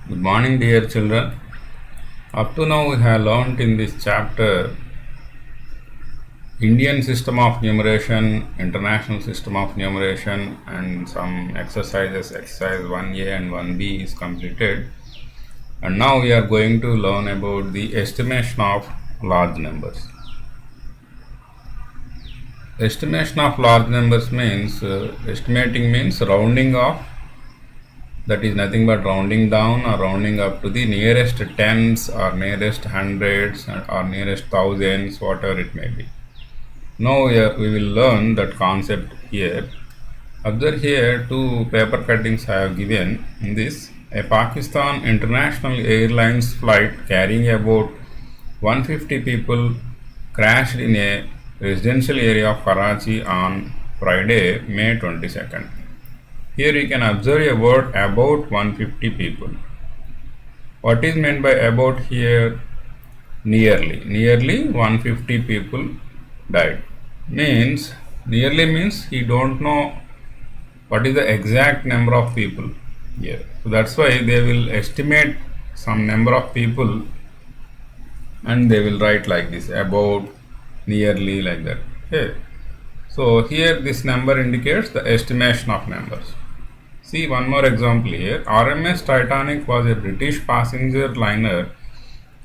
Good morning, dear children. Up to now, we have learnt in this chapter Indian system of numeration, international system of numeration, and some exercises. Exercise 1A and 1B is completed. And now we are going to learn about the estimation of large numbers. Estimation of large numbers means estimating means rounding off, that is nothing but rounding down or rounding up to the nearest tens or nearest hundreds or nearest thousands, whatever it may be. Now we will learn that concept here. Observe here two paper cuttings I have given in this. A Pakistan International Airlines flight carrying about 150 people crashed in a residential area of Karachi on Friday, May 22nd. Here you can observe a word about 150 people. What is meant by about here? Nearly. Nearly 150 people died. Means nearly means he don't know what is the exact number of people here. So that's why they will estimate some number of people and they will write like this, about, nearly, like that. Okay. So here this number indicates the estimation of numbers. See one more example here. RMS Titanic was a British passenger liner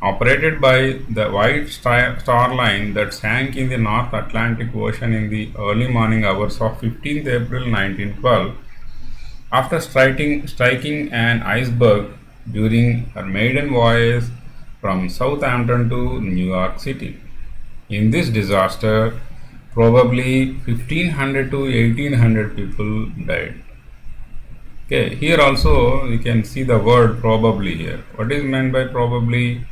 operated by the White Star Line that sank in the North Atlantic Ocean in the early morning hours of 15th April 1912 after striking an iceberg during her maiden voyage from Southampton to New York City. In this disaster, probably 1500 to 1800 people died. Okay, here also you can see the word probably here. What is meant by probably?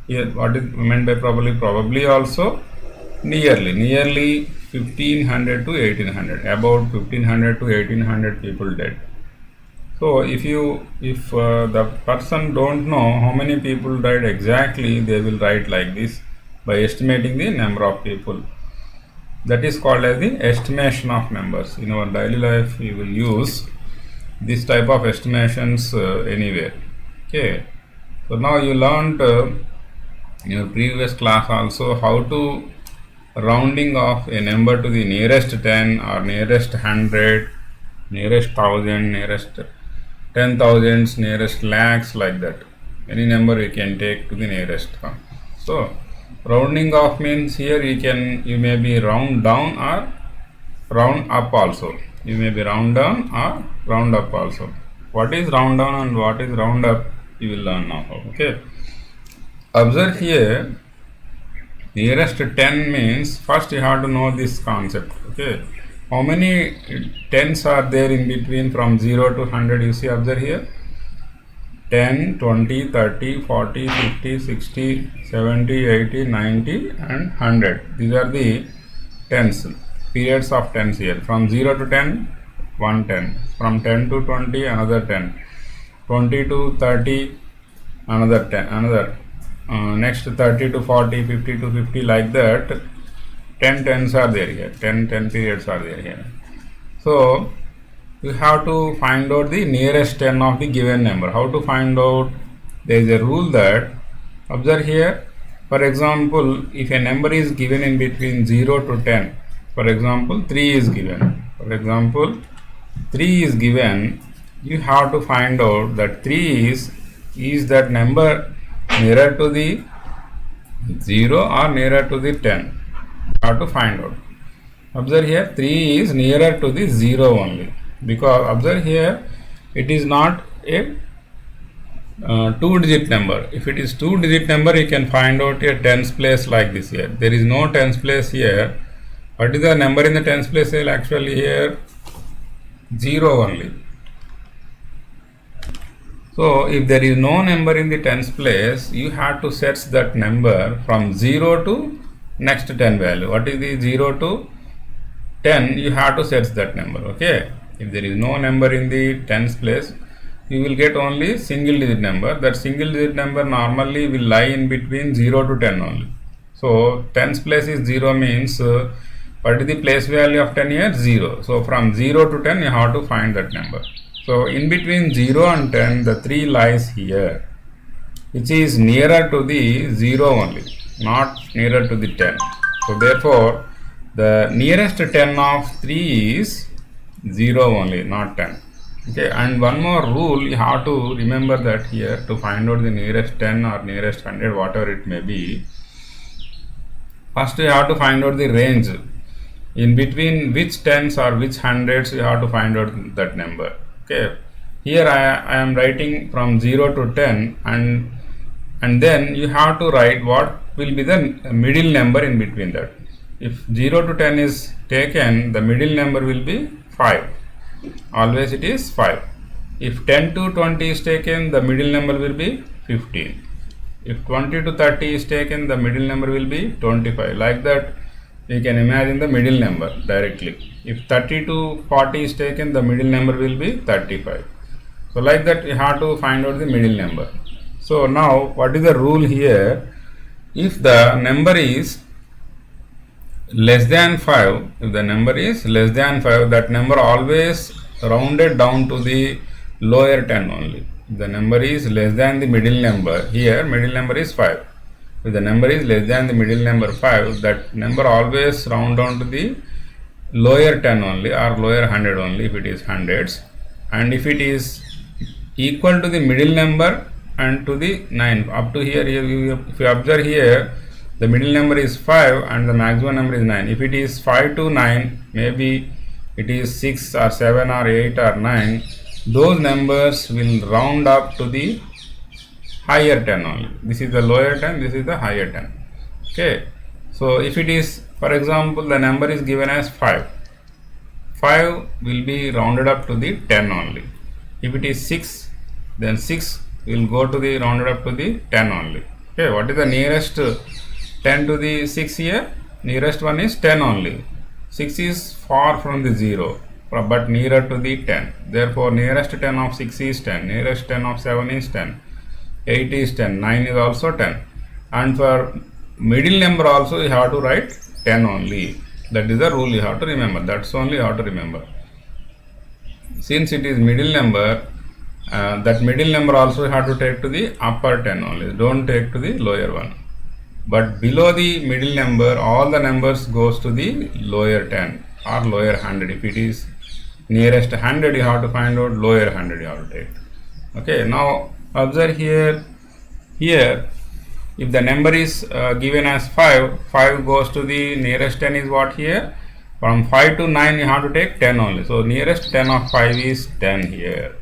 Here, what is meant by probably? Probably also nearly. Nearly 1500 to 1800. About 1500 to 1800 people dead. So if the person don't know how many people died exactly, they will write like this by estimating the number of people. That is called as the estimation of numbers. In our daily life, we will use this type of estimations anywhere. Okay, so now you learned in your previous class also how to rounding off a number to the nearest 10 or nearest 100, nearest 1000, nearest 10,000s, nearest lakhs, like that. Any number you can take to the nearest one. So rounding off means here you may be round down or round up also. You may be round down or round up also. What is round down and what is round up, you will learn now. Okay. Observe here, nearest 10 means first you have to know this concept. Okay. How many tens are there in between from 0 to 100? You see, observe here. 10, 20, 30, 40, 50, 60, 70, 80, 90 and 100. These are the tens. Periods of tens here. From 0 to 10, 110. From 10 to 20, another 10. 20 to 30, another 10. Next 30 to 40, 50 to 50, like that. 10 tens are there here. 10 periods are there here. So you have to find out the nearest 10 of the given number. How to find out? There is a rule that, observe here, for example, if a number is given in between 0 to 10, for example 3 is given. For example 3 is given, you have to find out that 3 is that number nearer to the 0 or nearer to the 10. You have to find out. Observe here, 3 is nearer to the 0 only, because observe here, it is not a 2-digit number. If it is 2-digit number, you can find out a tens place like this here. There is no tens place here. What is the number in the tens place? Actually here 0 only. So if there is no number in the tens place, you have to set that number from 0 to next 10 value. What is the 0 to 10? You have to set that number. Okay. If there is no number in the tens place, you will get only single digit number. That single digit number normally will lie in between 0 to 10 only. So tens place is 0 means what is the place value of 10 here? 0. So from 0 to 10 you have to find that number. So in between 0 and 10, the 3 lies here, which is nearer to the 0 only, not nearer to the 10. So therefore, the nearest 10 of 3 is 0 only, not 10. Okay, and one more rule you have to remember that here to find out the nearest 10 or nearest 100, whatever it may be. First, you have to find out the range in between which tens or which hundreds. You have to find out that number. Okay, here I am writing from 0 to 10, and then you have to write what will be the middle number in between that. If 0 to 10 is taken, the middle number will be 5. Always it is 5. If 10 to 20 is taken, the middle number will be 15. If 20 to 30 is taken, the middle number will be 25. Like that, we can imagine the middle number directly. If 30 to 40 is taken, the middle number will be 35. So like that, we have to find out the middle number. So now, what is the rule here? If the number is less than 5, if the number is less than 5, that number always rounded down to the lower 10 only. If the number is less than the middle number, here middle number is 5. If the number is less than the middle number 5, that number always round down to the lower 10 only or lower 100 only if it is hundreds. And if it is equal to the middle number and to the 9, up to here, if you observe here, the middle number is 5 and the maximum number is 9. If it is 5 to 9, maybe it is 6 or 7 or 8 or 9, those numbers will round up to the higher 10 only. This is the lower 10, this is the higher 10. Okay. So if it is, for example, the number is given as 5. 5 will be rounded up to the 10 only. If it is 6, then 6 will go to the rounded up to the 10 only. Okay. What is the nearest 10 to the 6 here? Nearest one is 10 only. 6 is far from the 0, but nearer to the 10. Therefore, nearest 10 of 6 is 10, nearest 10 of 7 is 10, 8 is 10, 9 is also 10. And for middle number also you have to write 10 only. That is the rule you have to remember. That's only you have to remember. Since it is middle number, that middle number also you have to take to the upper 10 only. Don't take to the lower one. But below the middle number, all the numbers goes to the lower 10 or lower 100. If it is nearest 100, you have to find out lower 100 you have to take. Okay, now observe here, if the number is given as 5, 5 goes to the nearest 10 is what here? From 5 to 9 you have to take 10 only. So nearest 10 of 5 is 10 here.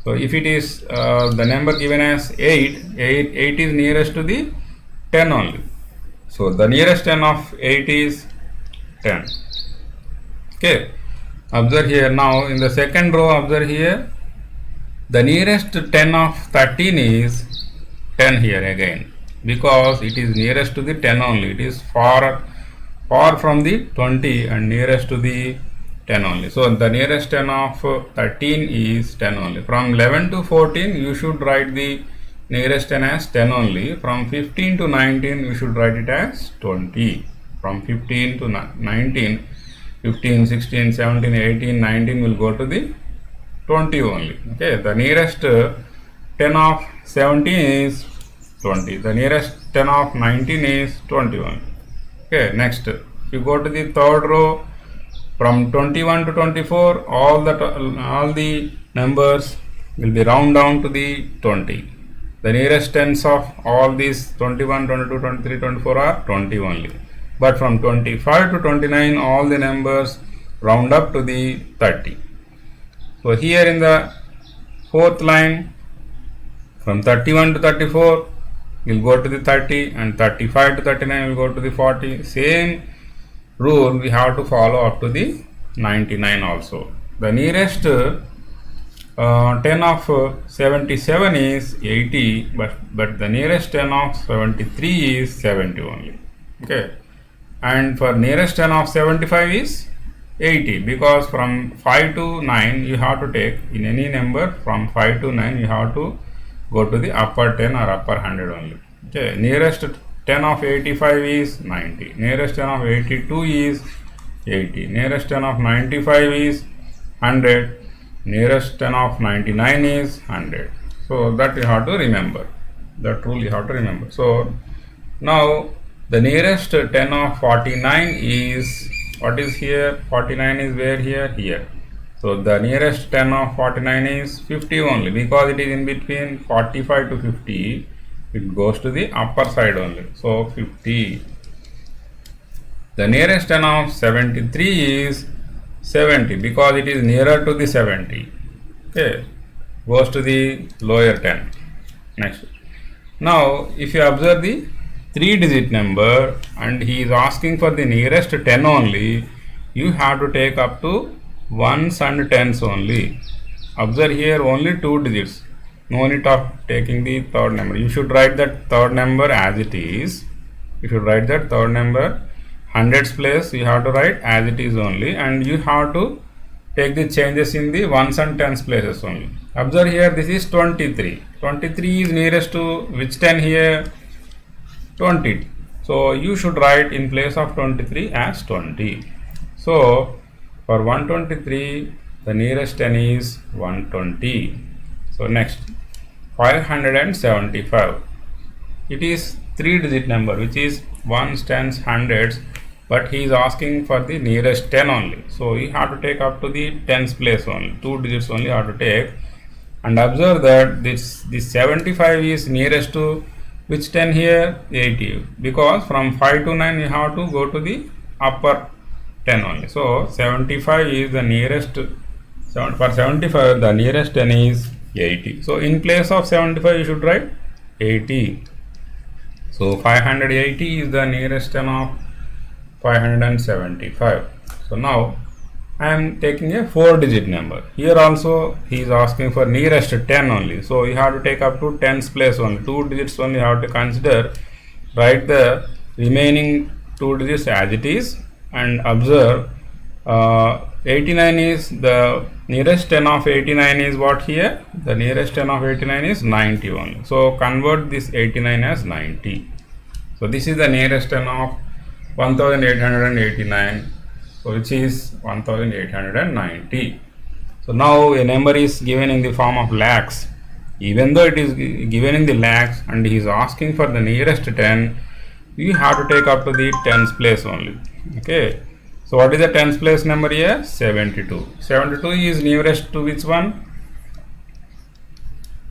So if it is the number given as 8 is nearest to the 10 only. So the nearest 10 of 8 is 10. Okay. Observe here now in the second row, observe here, the nearest 10 of 13 is 10 here again, because it is nearest to the 10 only. It is far from the 20 and nearest to the 10 only. So the nearest 10 of 13 is 10 only. From 11 to 14 you should write the nearest 10 as 10 only. From 15 to 19 we should write it as 20. From 15 to 19, 15, 16, 17, 18, 19 will go to the 20 only. Okay, the nearest 10 of 17 is 20. The nearest 10 of 19 is 21. Okay, next you go to the third row. From 21 to 24, all the numbers will be round down to the 20. The nearest tens of all these 21, 22, 23, 24 are 20 only. But from 25 to 29, all the numbers round up to the 30. So here in the fourth line, from 31 to 34, we'll go to the 30, and 35 to 39 will go to the 40. Same rule we have to follow up to the 99 also. The nearest 10 of 77 is 80, but the nearest 10 of 73 is 70 only. Okay, and for nearest 10 of 75 is 80, because from 5 to 9 you have to take in any number. From 5 to 9 you have to go to the upper 10 or upper 100 only. Okay, nearest 10 of 85 is 90, nearest 10 of 82 is 80, nearest 10 of 95 is 100, nearest 10 of 99 is 100. So that you have to remember. That rule you have to remember. So now the nearest 10 of 49 is, what is here? 49 is where? Here. So the nearest 10 of 49 is 50 only, because it is in between 45 to 50. It goes to the upper side only. So 50. The nearest 10 of 73 is 70, because it is nearer to the 70. Okay, goes to the lower 10. Next. Now if you observe the 3-digit number and he is asking for the nearest 10 only, you have to take up to ones and tens only. Observe here only 2 digits. No need of taking the third number. You should write that third number as it is. You should write that third number. Hundreds place you have to write as it is only, and you have to take the changes in the ones and tens places only. Observe here, this is 23. 23 is nearest to which 10 here? 20. So you should write in place of 23 as 20. So for 123, the nearest 10 is 120. So next, 575. It is 3-digit number, which is ones, tens, hundreds, but he is asking for the nearest 10 only. So you have to take up to the tens place only. 2 digits only you have to take. And observe that this 75 is nearest to which 10 here? 80. Because from 5 to 9 you have to go to the upper 10 only. So 75 is the nearest. For 75 the nearest 10 is 80. So in place of 75 you should write 80. So 580 is the nearest 10 of 575. So now I am taking a 4-digit number. Here also he is asking for nearest 10 only. So you have to take up to tens place only. 2 digits only you have to consider. Write the remaining 2 digits as it is, and observe 89 is the nearest 10 of 89 is what here? The nearest 10 of 89 is 90 only. So convert this 89 as 90. So this is the nearest 10 of 1889, so which is 1890. So now a number is given in the form of lakhs. Even though it is given in the lakhs and he is asking for the nearest 10, you have to take up to the tens place only. Okay. So what is the tens place number here? 72. 72 is nearest to which one?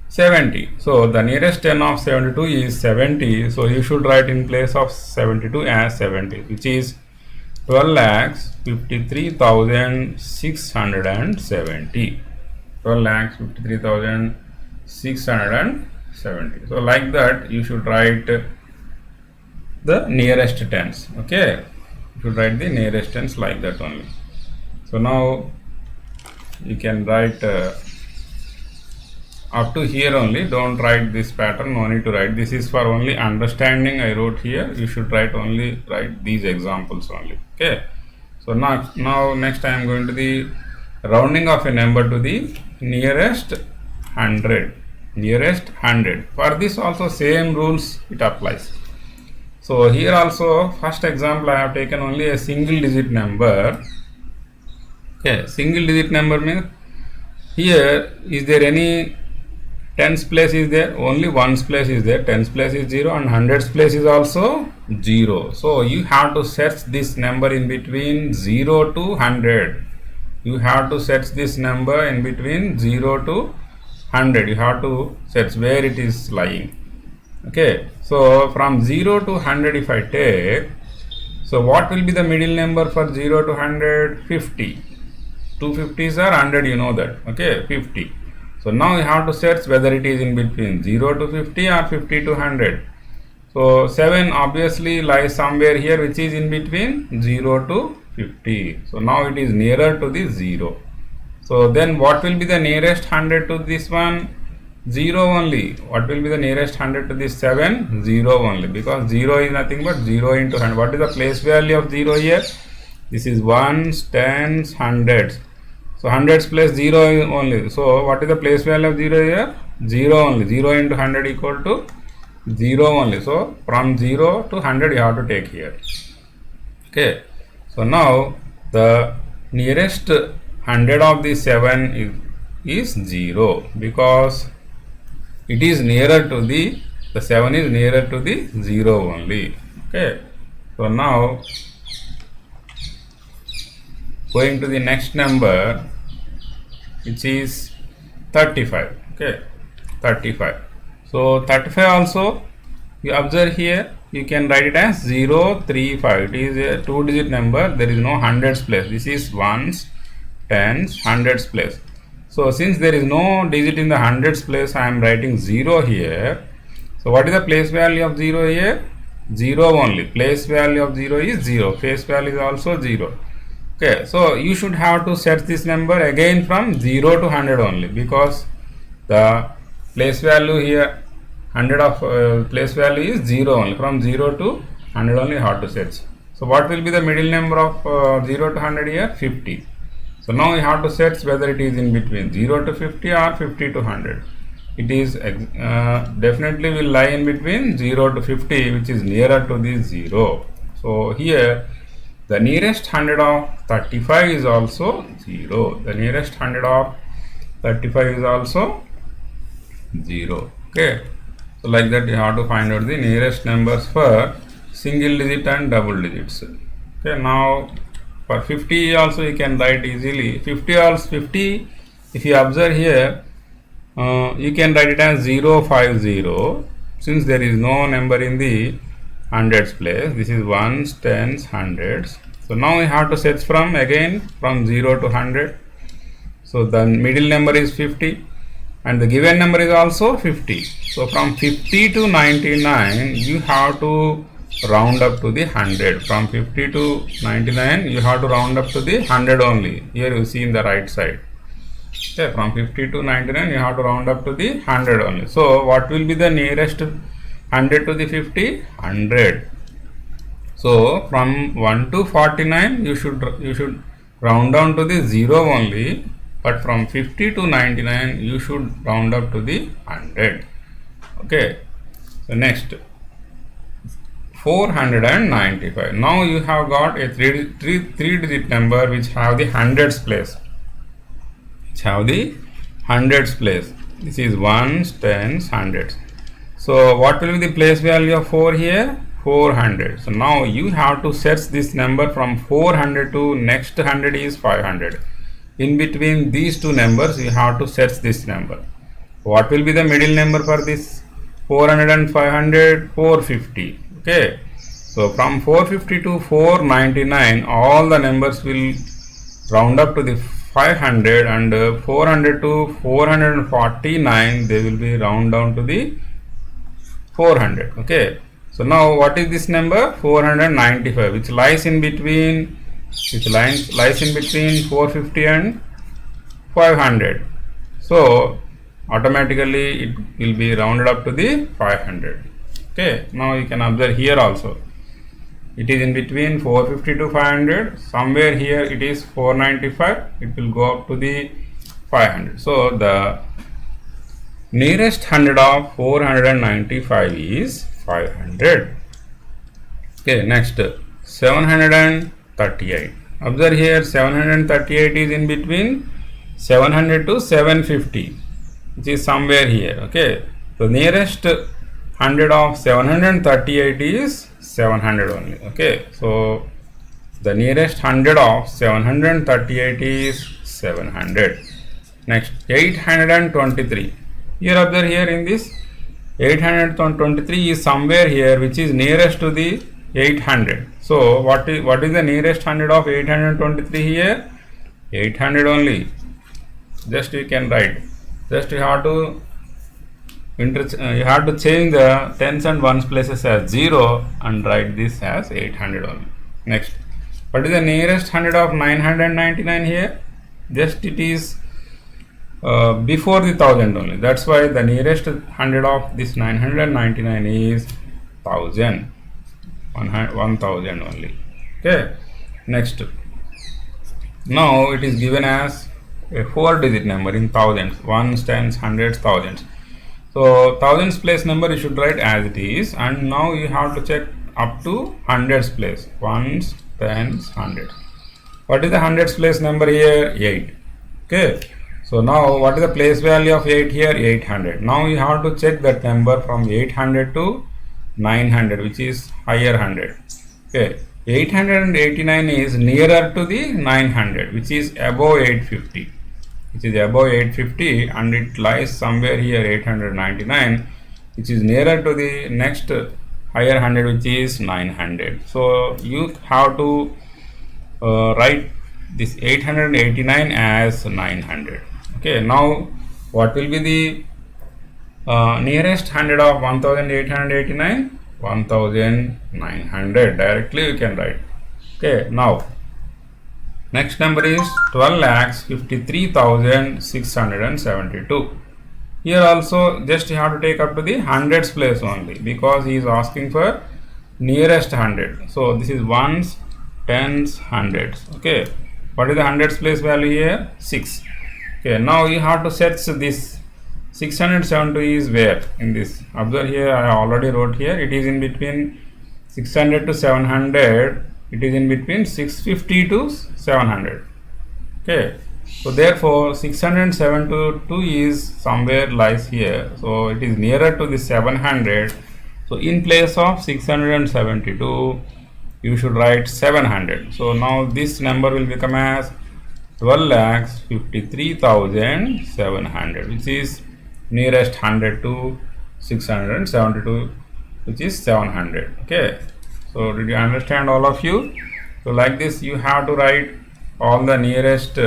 70. So the nearest 10 of 72 is 70. So you should write in place of 72 as 70, which is 12,53,670. 12,53,670. So like that you should write the nearest tens. Okay, you should write the nearest tens like that only. So now you can write up to here only. Don't write this pattern, no need to write. This is for only understanding. I wrote here. You should write these examples only. Okay. So now next I am going to the rounding of a number to the nearest 100. Nearest 100. For this also same rules it applies. So here also first example I have taken only a single digit number. Okay, single digit number means here is there any tens place is there? Only ones place is there. Tens place is 0 and hundreds place is also 0. So you have to search this number in between 0 to 100. You have to search this number in between 0 to 100. You have to search where it is lying. Okay. So from 0 to 100 if I take, so what will be the middle number for 0 to 100? 50. 2 50s are 100, you know that. Okay, 50. So now you have to search whether it is in between 0 to 50 or 50 to 100. So 7 obviously lies somewhere here which is in between 0 to 50. So now it is nearer to the 0. So then what will be the nearest 100 to this one? 0 only. What will be the nearest 100 to this 7? 0 only, because 0 is nothing but 0 into 100. What is the place value of 0 here? This is ones, tens, hundreds. So hundreds place 0 only. So what is the place value of 0 here? 0 only. 0 into 100 equal to 0 only. So from 0 to 100 you have to take here. Okay. So now the nearest 100 of the 7 is is 0 because it is nearer to the 7 is nearer to the 0 only. Okay, so now going to the next number, which is 35. Okay, 35. So 35 also, you observe here, you can write it as 035. It is a 2-digit number. There is no hundreds place. This is ones, tens, hundreds place. So since there is no digit in the hundreds place, I am writing 0 here. So what is the place value of 0 here? 0 only. Place value of 0 is 0. Face value is also 0. Okay, so you should have to set this number again from 0 to 100 only, because the place value here 100 of place value is 0 only. From 0 to 100 only how to set. So what will be the middle number of 0 to 100 here? 50. So now we have to set whether it is in between 0 to 50 or 50 to 100. It is definitely will lie in between 0 to 50, which is nearer to the 0. So here the nearest 100 of 35 is also 0. The nearest 100 of 35 is also 0. Okay. So like that you have to find out the nearest numbers for single digit and double digits. Okay. Now for 50 also you can write easily. 50 also 50. If you observe here, you can write it as 050. Since there is no number in the hundreds place, this is ones, tens, hundreds. So now we have to set from again from 0 to 100. So the middle number is 50 and the given number is also 50. So from 50 to 99 you have to round up to the 100. From 50 to 99 you have to round up to the 100 only. Here you see in the right side. Okay, from 50 to 99 you have to round up to the 100 only. So what will be the nearest 100 to the 50? 100. So from 1 to 49 you should round down to the 0 only, but from 50 to 99 you should round up to the 100. Okay. So next 495. Now you have got a three digit number which have the hundreds place. This is ones, tens, hundreds. So what will be the place value of 4 here? 400. So now you have to set this number from 400 to next 100 is 500. In between these two numbers you have to set this number. What will be the middle number for this 400 and 500? 450. Okay. So from 450 to 499 all the numbers will round up to the 500, and 400 to 449 they will be round down to the 400. Okay. So now what is this number? 495, which lies in between 450 and 500. So automatically it will be rounded up to the 500. Okay. Now you can observe here also. It is in between 450 to 500. Somewhere here it is 495. It will go up to the 500. So the nearest 100 of 495 is 500. Okay, next 738. Observe here 738 is in between 700 to 750, which is somewhere here. Okay, the nearest 100 of 738 is 700 only. Okay, so the nearest 100 of 738 is 700. Next 823. Here observe here in this 823 is somewhere here which is nearest to the 800. So what is the nearest 100 of 823 here? 800 only. Just you can write. Just you have to change the tens and ones places as 0 and write this as 800 only. Next, what is the nearest 100 of 999 here? Just it is before the 1000 only. That's why the nearest 100 of this 999 is 1000. 1000 only. Okay. Next, now it is given as a 4-digit number in thousands, ones, tens, hundreds, thousands. So thousands place number you should write as it is, and now you have to check up to hundreds place, ones, tens, hundreds. What is the hundreds place number here? 8. Okay. So now what is the place value of 8 here? 800. Now you have to check that number from 800 to 900, which is higher 100. Okay, 889 is nearer to the 900, which is above 850. Which is above 850, and it lies somewhere here 899, which is nearer to the next higher 100, which is 900. So you have to write this 889 as 900. Okay, now what will be the nearest 100 of 1889? 1900. Directly you can write. Okay, now next number is 12,53,672. Here also just you have to take up to the hundreds place only, because he is asking for nearest 100. So this is ones, tens, hundreds. Okay, what is the hundreds place value here? 6. Okay, now you have to search this 672 is where in this. Observe here, I already wrote here, it is in between 600 to 700. It is in between 650 to 700. Okay, so therefore 672 is somewhere lies here, so it is nearer to the 700. So in place of 672 you should write 700. So now this number will become as 12,53,700, which is nearest 100 to 672, which is 700. Okay, so did you understand, all of you? So like this you have to write all the nearest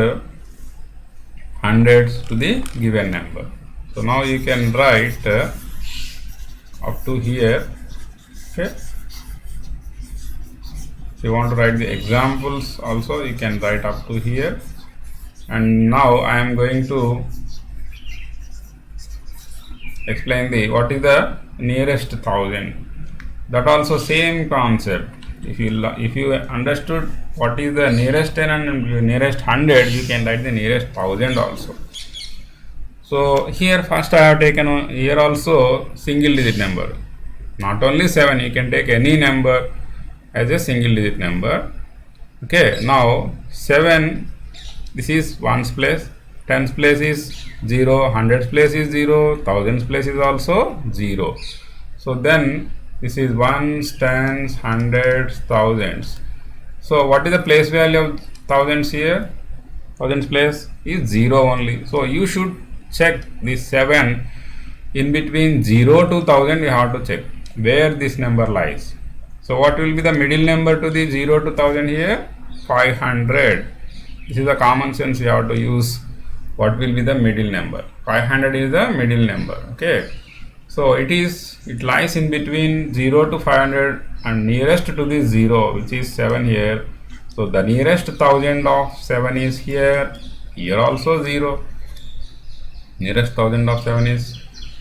hundreds to the given number. So now you can write up to here. Okay, if you want to write the examples also, you can write up to here. And now I am going to explain the what is the nearest 1000. That also same concept. If you understood what is the nearest 10 and nearest 100, you can write the nearest 1000 also. So here first I have taken here also single digit number. Not only 7, you can take any number as a single digit number. Okay, now 7, this is ones place, tens place is 0, hundreds place is 0, thousands place is also 0. So then this is ones, tens, hundreds, thousands. So what is the place value of thousands here? Thousands place is 0 only. So you should check this 7 in between 0 to 1000. You have to check where this number lies. So what will be the middle number to the 0 to 1000 here? 500. This is the common sense you have to use. What will be the middle number? 500 is the middle number. Okay, so it lies in between 0 to 500 and nearest to the 0, which is 7 here. So the nearest 1000 of 7 is here. Here also 0. Nearest 1000 of 7 is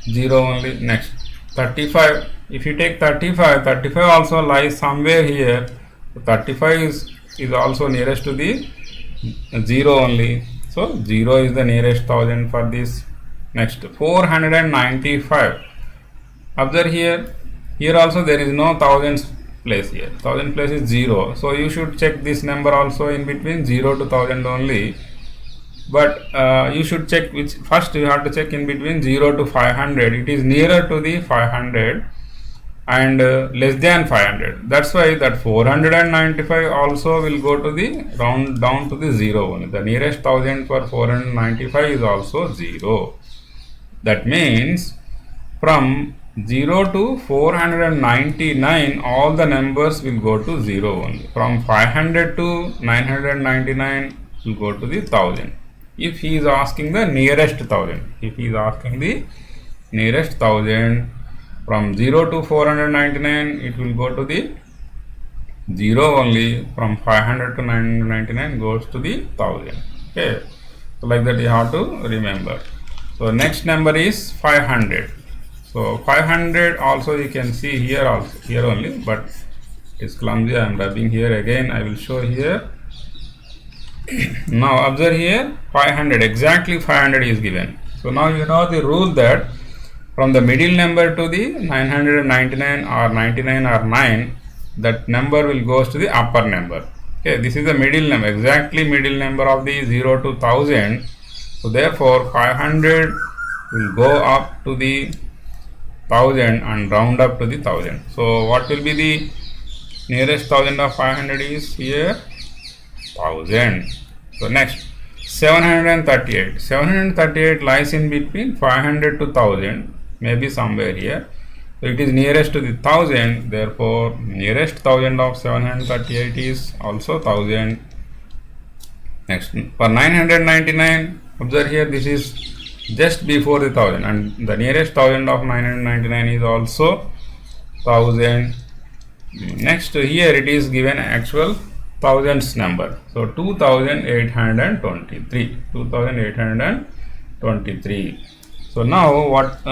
0 only. Next 35. If you take 35 also lies somewhere here. So 35 is also nearest to the 0 only. So 0 is the nearest 1000 for this. Next 495. Observe here also there is no thousands place here. 1000 place is 0. So you should check this number also in between 0 to 1000 only. But you should check which first you have to check in between 0 to 500. It is nearer to the 500 and less than 500. That's why that 495 also will go to the round down to the 0 only. The nearest 1000 for 495 is also 0. That means from 0 to 499 all the numbers will go to 0 only. From 500 to 999 will go to the 1000. If he is asking the nearest 1000, if he is asking the nearest 1000, from 0 to 499 it will go to the 0 only. From 500 to 999 goes to the 1000. Okay, so like that you have to remember. So next number is 500. So 500 also you can see here also, here only, but it's clumsy. I am rubbing here again. I will show here. Now observe here 500, exactly 500 is given. So now you know the rule that from the middle number to the 999 or 99 or 9, that number will goes to the upper number. Okay, this is the middle number, exactly middle number of the 0 to 1000. So therefore 500 will go up to the 1000 and round up to the 1000. So what will be the nearest 1000 of 500 is here 1000. So next 738. 738 lies in between 500 to 1000, maybe somewhere here. So it is nearest to the 1000, therefore nearest 1000 of 738 is also 1000. Next, for 999, observe here, this is just before the 1000, and the nearest 1000 of 999 is also 1000. Next, here it is given actual thousands number. So 2823. 2823. So now what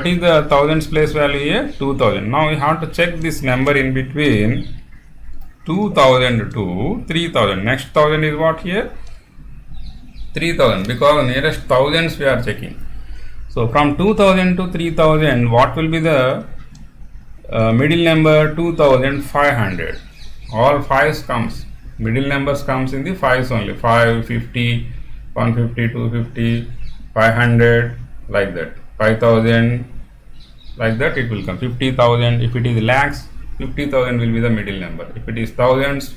is the thousands place value here? 2000. Now we have to check this number in between 2000 to 3000. Next 1000 is what here? 3000, because nearest thousands we are checking. So from 2000 to 3000, what will be the middle number? 2500. All fives comes. Middle numbers comes in the fives only. 5, 50, 150, 250, 500, like that. 5000, like that it will come. 50,000. If it is lakhs, 50,000 will be the middle number. If it is thousands,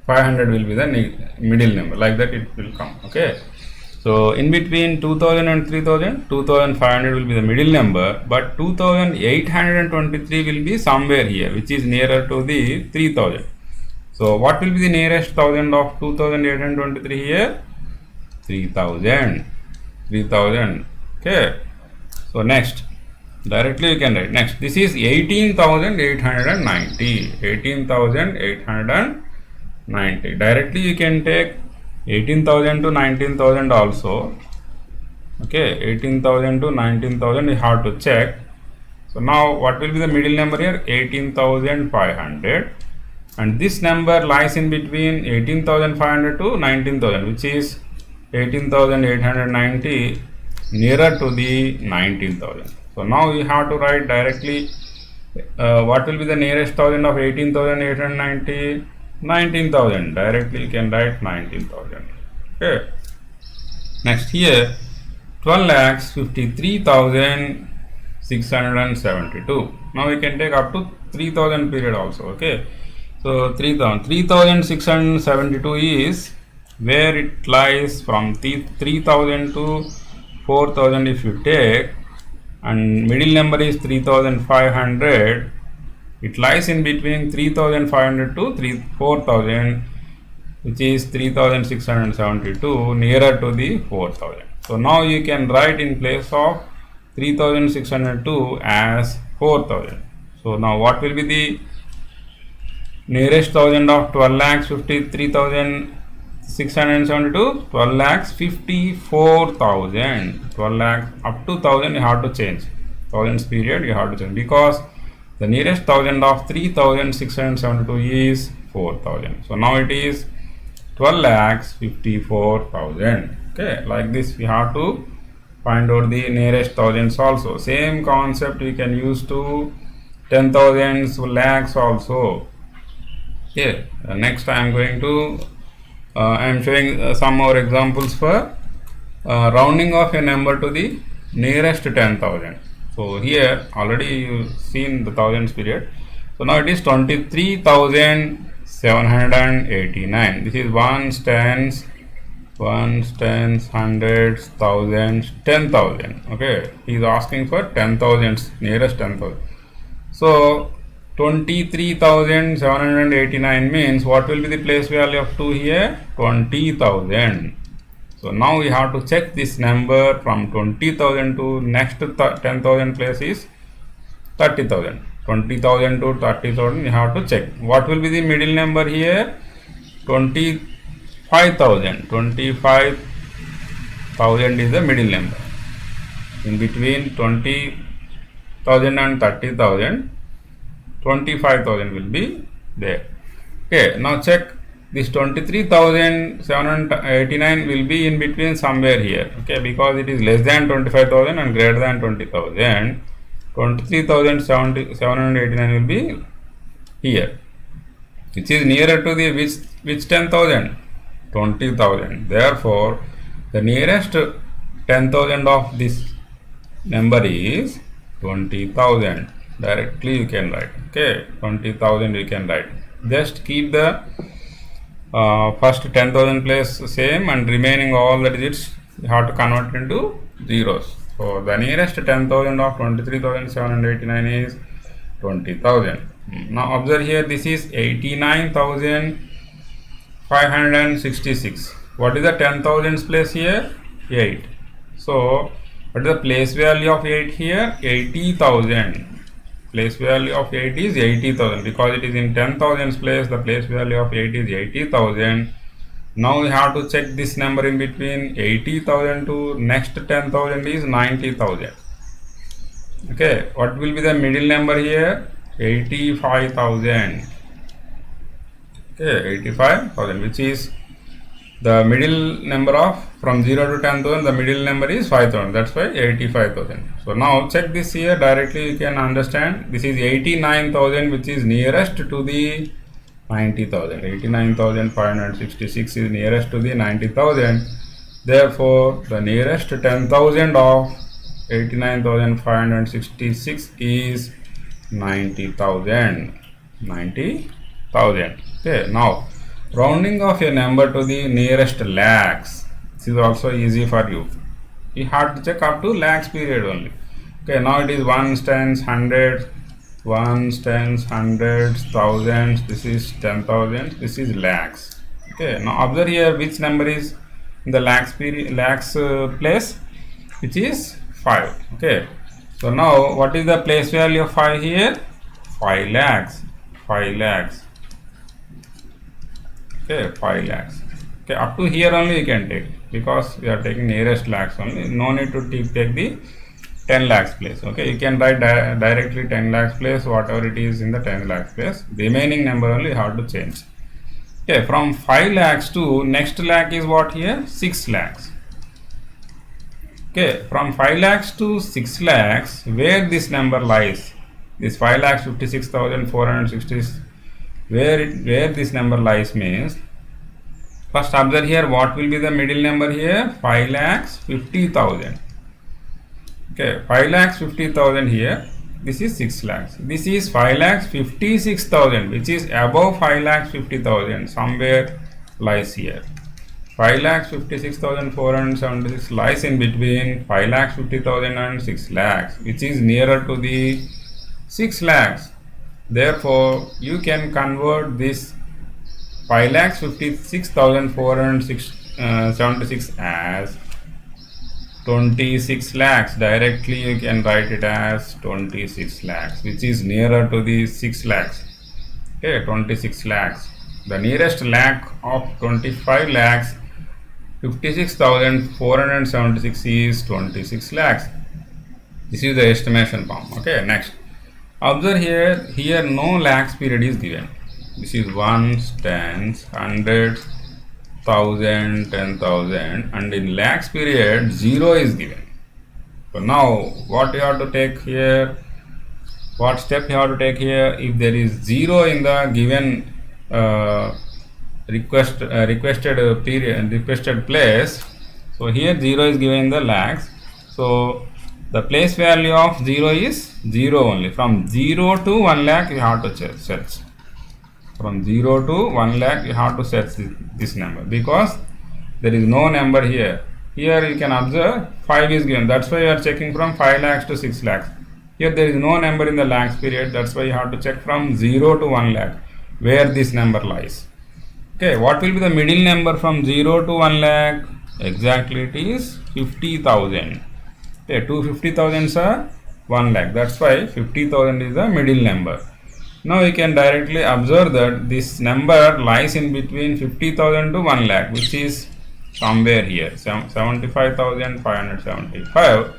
500 will be the middle number. Like that it will come. Okay. So in between 2000 and 3000, 2500 will be the middle number, but 2823 will be somewhere here, which is nearer to the 3000. So what will be the nearest 1000 of 2823 here? 3000. 3000. Okay. So next, directly you can write. Next, this is 18,890. 18,890. Directly you can take 18,000 to 19,000 also. Okay, 18,000 to 19,000 you have to check. So now what will be the middle number here? 18,500. And this number lies in between 18,500 to 19,000, which is 18,890, nearer to the 19,000. So now you have to write directly what will be the nearest 1000 of 18,890? 19,000. Directly you can write 19,000. Okay. Next here 12,53,672. Now we can take up to 3000 period also. Okay. So 3672 is where it lies from 3000 to 4000 if you take, and middle number is 3500. It lies in between 3500 to 4000, which is 3672, nearer to the 4000. So now you can write in place of 3602 as 4000. So now what will be the nearest 1000 of 12,53,672? 12,54,000. 12 lakhs up to 1000 you have to change. Thousands period you have to change, because the nearest 1000 of 3,672 is 4000. So now it is 12,54,000. Okay, like this we have to find out the nearest thousands also. Same concept we can use to 10,000s, lakhs also. Okay, next I am going to I am showing some more examples for rounding off a number to the nearest 10,000. So here already you seen the thousands period. So now it is 23,789. This is ones, tens, hundreds, thousands, 10,000. Okay, he is asking for 10,000s, nearest 10,000. So 23,789 means what will be the place value of 2 here? 20,000. So now we have to check this number from 20,000 to next 10,000 place is 30,000. 20,000 to 30,000 you have to check. What will be the middle number here? 25,000. 25,000 is the middle number. In between 20,000 and 30,000, 25,000 will be there. Okay, now check this 23,789 will be in between somewhere here. Okay, because it is less than 25,000 and greater than 20,000. 23,789 will be here, which is nearer to the which 10,000? 20,000. Therefore, The nearest 10,000 of this number is 20,000. Directly you can write. Okay, 20,000 you can write. Just keep the first 10,000 place same and remaining all the digits you have to convert into zeros. So the nearest 10,000 of 23,789 is 20,000. Now observe here, this is 89,566. What is the 10,000's place here? 8. So what is the place value of 8 here? 80,000. Place value of 8 is 80,000 because it is in 10,000's place. The place value of 8 is 80,000. Now we have to check this number in between 80,000 to next 10,000 is 90,000. Okay, what will be the middle number here? 85,000. Okay, 85,000, which is the middle number of from 0 to 10,000, the middle number is 5,000. That's why 85,000. So now check this here, directly you can understand. This is 89,000, which is nearest to the 90,000. 89,566 is nearest to the 90,000. Therefore, the nearest 10,000 of 89,566 is 90,000. 90,000. Okay, now rounding of a number to the nearest lakhs. This is also easy for you. You have to check up to lakhs period only. Okay, now it is ones, tens, hundreds, ones, tens, hundreds, thousands. This is 10,000. This is lakhs. Okay, now observe here which number is in the lakhs period, place, which is 5. Okay, so now what is the place value of 5 here? 5 lakhs. 5 lakhs. Okay, 5 lakhs. Okay, up to here only you can take because we are taking nearest lakhs only. No need to take the 10 lakhs place. Okay, you can write directly 10 lakhs place, whatever it is in the 10 lakhs place. The remaining number only you have to change. Okay, from 5 lakhs to next lakh is what here? 6 lakhs. Okay, from 5 lakhs to 6 lakhs, where this number lies? This 5 lakhs 56,460. Where this number lies means, first observe here what will be the middle number here? 5 lakhs 50,000. Okay, 5 lakhs 50,000 here. This is 6 lakhs. This is 5 lakhs 56,000, which is above 5 lakhs 50,000. Somewhere lies here. 5 lakhs 56,476 lies in between 5 lakhs 50,000 and 6 lakhs, which is nearer to the 6 lakhs. Therefore, you can convert this 5,56,476 as 26 lakhs. Directly you can write it as 26 lakhs, which is nearer to the 6 lakhs. Okay, 26 lakhs. The nearest lakh of 25 lakhs 56,476 is 26 lakhs. This is the estimation form. Okay, next. Observe here no lakhs period is given. This is ones, tens, hundreds, thousand, 10,000, and in lakhs period 0 is given. So now what you have to take here? What step you have to take here? If there is 0 in the given requested period, requested place, so here 0 is given in the lakhs. So the place value of 0 is 0 only. From 0 to 1 lakh you have to search. From 0 to 1 lakh you have to search this number because there is no number here. Here you can observe 5 is given. That's why you are checking from 5 lakhs to 6 lakhs. Here there is no number in the lakhs period. That's why you have to check from 0 to 1 lakh where this number lies. Okay, what will be the middle number from 0 to 1 lakh? Exactly, it is 50,000. Okay, 250,000 are 1 lakh. That's why 50,000 is the middle number. Now you can directly observe that this number lies in between 50,000 to 1 lakh, which is somewhere here, 75,575.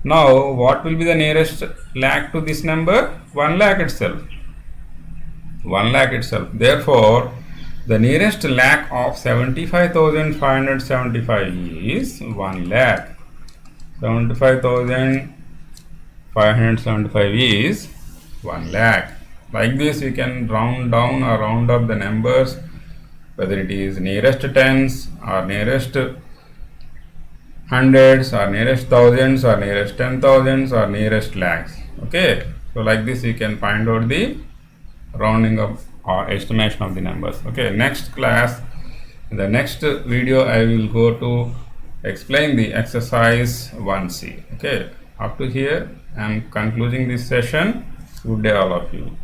Now what will be the nearest lakh to this number? 1 lakh itself. 1 lakh itself. Therefore, the nearest lakh of 75,575 is 1 lakh. 75,575 is 1 lakh. Like this you can round down or round up the numbers, whether it is nearest tens or nearest hundreds or nearest thousands or nearest 10,000s or nearest lakhs. Okay, so like this you can find out the rounding of or estimation of the numbers. Okay, next class, in the next video I will go to explain the exercise 1C. Okay, up to here I am concluding this session. Good day all of you.